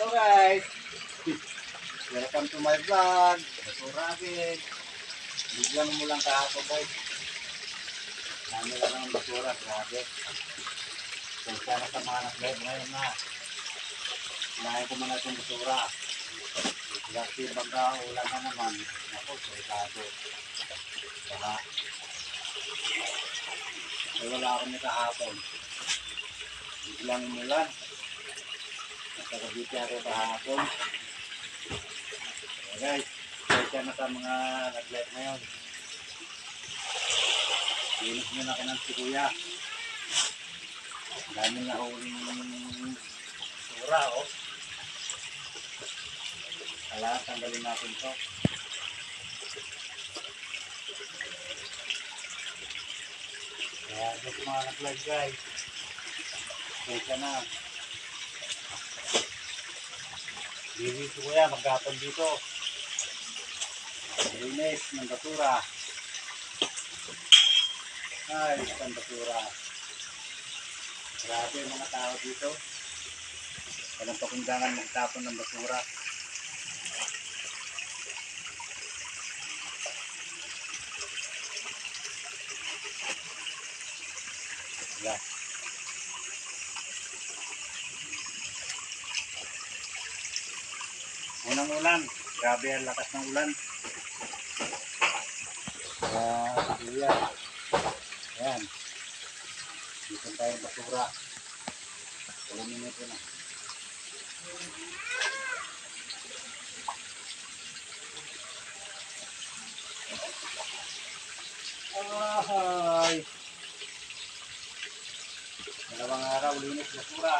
So guys, welcome to my vlog. Basura agad. Biglang mo lang kahapon guys. Dami lang ang basura, grabe. Kaya na sa mga nag-live ngayon na. Kinahin ko muna itong basura. Kasi bangka ulan na naman. Ako, delikado. Baka. Ay wala akong kahapon. Biglang umulan. Nagkakabiti ako kahapon. So guys, kaya na sa mga nag-live ngayon. Linis nyo na ka ng sikuya. Dami na huling basura oh. Kailangan tanggalin natin ito. Kaya ito mga nag-live guys. Kaya na. Linis ko yan, maghapon dito. Linis ng basura. Ay, isang basura. Grabe yung mga tao dito. Walang pakundangan magtapon ng basura. Yeah. Unang ulan. Grabe ang lakas ng ulan. Kaya, ayan. Dito tayo basura. 2 minuto na. Ay! 2 araw linis basura.